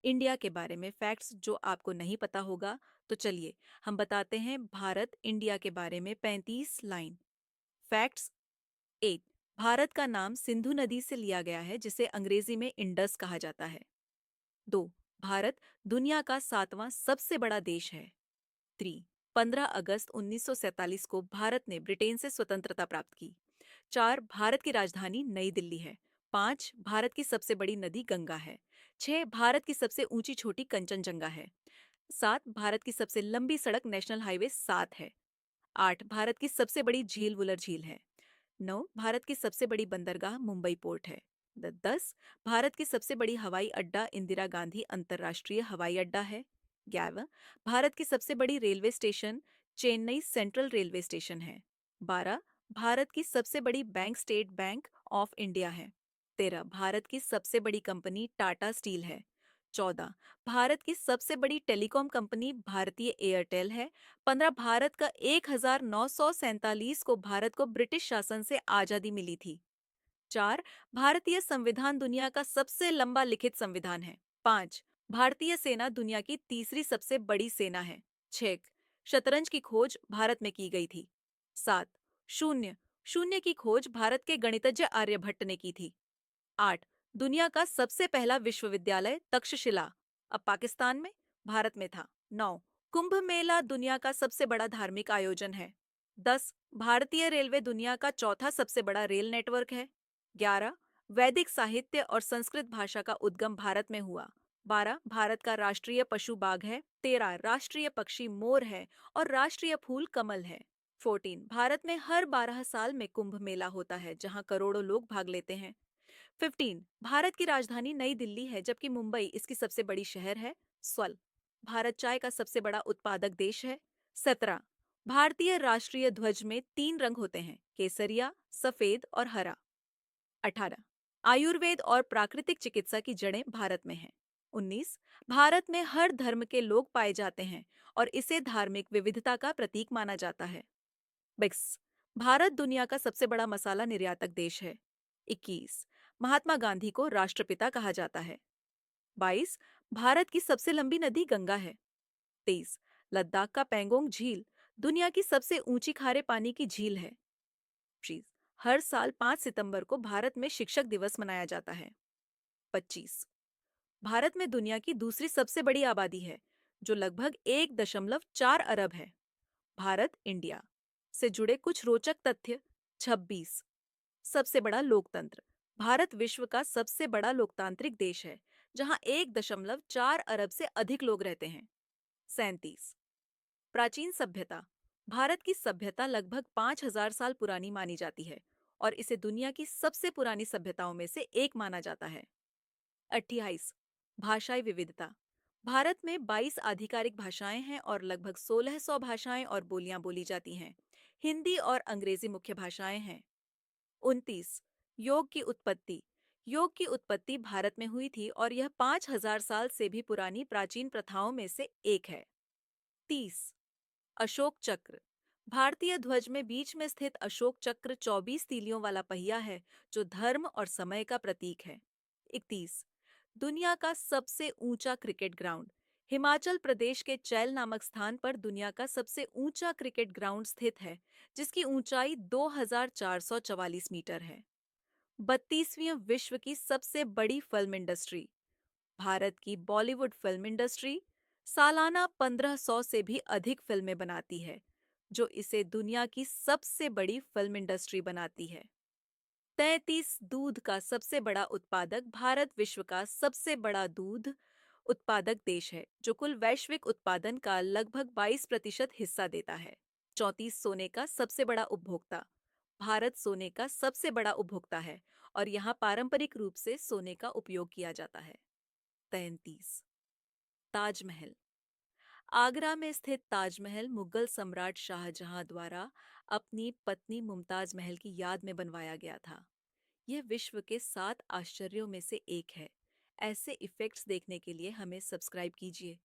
India के बारे में फैक्ट्स जो आपको नहीं पता होगा। तो चलिए हम बताते हैं भारत इंडिया के बारे में 35 लाइन। फैक्ट्स 8। भारत का नाम सिंधु नदी से लिया गया है जिसे अंग्रेजी में इंडस कहा जाता है। 2। भारत दुनिया का 7वां सबसे बड़ा देश है। 3। 15 अगस्त 1947 को भारत ने ब्रिटेन से स्वतंत्रता प्राप्त की। 4। भारत की राजधानी नई दिल्ली है। 5। भारत की सबसे बड़ी नदी गंगा है। 6। भारत की सबसे ऊंची छोटी कंचनजंगा है। 7। भारत की सबसे लंबी सड़क नेशनल हाईवे 7 है। 8। भारत की सबसे बड़ी झील वुलर झील है। 9। भारत की सबसे बड़ी बंदरगाह मुंबई पोर्ट है। 10। भारत की सबसे बड़ी हवाई अड्डा इंदिरा गांधी अंतर्राष्ट्रीय हवाई अड्डा है। 11। भारत की सबसे बड़ी railway station Chennai central railway station है। 12। भारत की सबसे बड़ी bank state bank of India है। 13। भारत की सबसे बड़ी कंपनी टाटा स्टील है। 14। भारत की सबसे बड़ी टेलीकॉम कंपनी भारतीय एयरटेल है। 15। भारत का 1947 को भारत को ब्रिटिश शासन से आजादी मिली थी। 4। भारतीय संविधान दुनिया का सबसे लंबा लिखित संविधान है। 5। भारतीय सेना दुनिया की तीसरी सबसे बड़ी सेना है। 6। शतरंज की खोज भारत में की गई थी। 7। शून्य शून्य की खोज भारत के गणितज्ञ आर्यभट्ट ने की थी। 8। दुनिया का सबसे पहला विश्वविद्यालय तक्षशिला अब पाकिस्तान में, भारत में था। 9। कुंभ मेला दुनिया का सबसे बड़ा धार्मिक आयोजन है। 10। भारतीय रेलवे दुनिया का चौथा सबसे बड़ा रेल नेटवर्क है। 11। वैदिक साहित्य और संस्कृत भाषा का उद्गम भारत में हुआ। 12। भारत का राष्ट्रीय पशु बाघ है। 13। राष्ट्रीय पक्षी मोर है और राष्ट्रीय फूल कमल है। 14। भारत में हर 12 साल में कुंभ मेला होता है जहां करोड़ों लोग भाग लेते हैं। 15। भारत की राजधानी नई दिल्ली है जबकि मुंबई इसकी सबसे बड़ी शहर है। 16। भारत चाय का सबसे बड़ा उत्पादक देश है। 17। भारतीय राष्ट्रीय ध्वज में 3 रंग होते हैं, केसरिया, सफेद और हरा। 18। आयुर्वेद और प्राकृतिक चिकित्सा की जड़ें भारत में हैं। 19। भारत में हर धर्म के लोग पाए जाते हैं और इसे धार्मिक विविधता का प्रतीक माना जाता है। 20। भारत दुनिया का सबसे बड़ा मसाला निर्यातक देश है। 21। महात्मा गांधी को राष्ट्रपिता कहा जाता है। 22। भारत की सबसे लंबी नदी गंगा है। 23। लद्दाख का पैंगोंग झील दुनिया की सबसे ऊंची खारे पानी की झील है। 25। हर साल 5 सितंबर को भारत में शिक्षक दिवस मनाया जाता है। 25। भारत में दुनिया की दूसरी सबसे बड़ी आबादी है जो लगभग 1.4 अरब है। भारत इंडिया से जुड़े कुछ रोचक तथ्य। 26। सबसे बड़ा लोकतंत्र भारत विश्व का सबसे बड़ा लोकतांत्रिक देश है जहां 1.4 अरब से अधिक लोग रहते हैं। 37। प्राचीन सभ्यता भारत की सभ्यता लगभग 5,000 साल पुरानी मानी जाती है और इसे दुनिया की सबसे पुरानी सभ्यताओं में से एक माना जाता है। 28। भाषाई विविधता भारत में 22 आधिकारिक भाषाएं हैं और लगभग 1600 भाषाएं और बोलियां बोली जाती हैं। हिंदी और अंग्रेजी मुख्य भाषाएं हैं। 29। योग की उत्पत्ति भारत में हुई थी और यह 5,000 साल से भी पुरानी प्राचीन प्रथाओं में से एक है। 30। अशोक चक्र भारतीय ध्वज में बीच में स्थित अशोक चक्र 24 तीलियों वाला पहिया है जो धर्म और समय का प्रतीक है। 31। दुनिया का सबसे ऊंचा क्रिकेट ग्राउंड हिमाचल प्रदेश के चैल नामक स्थान पर दुनिया का सबसे ऊंचा क्रिकेट ग्राउंड स्थित है जिसकी ऊंचाई 2,444 मीटर है। 32वीं विश्व की सबसे बड़ी फिल्म इंडस्ट्री भारत की बॉलीवुड फिल्म इंडस्ट्री सालाना 1500 से भी अधिक फिल्में बनाती है जो इसे दुनिया की सबसे बड़ी फिल्म इंडस्ट्री बनाती है। 33। दूध का सबसे बड़ा उत्पादक भारत विश्व का सबसे बड़ा दूध उत्पादक देश है जो कुल वैश्विक उत्पादन का लगभग 22% हिस्सा देता है। 34। सोने का सबसे बड़ा उपभोक्ता भारत सोने का सबसे बड़ा उपभोक्ता है और यहाँ पारंपरिक रूप से सोने का उपयोग किया जाता है। 33। ताजमहल आगरा में स्थित ताजमहल मुगल सम्राट शाहजहां द्वारा अपनी पत्नी मुमताज महल की याद में बनवाया गया था। यह विश्व के 7 आश्चर्यों में से एक है। ऐसे इफेक्ट्स देखने के लिए हमें सब्सक्राइब कीजिए।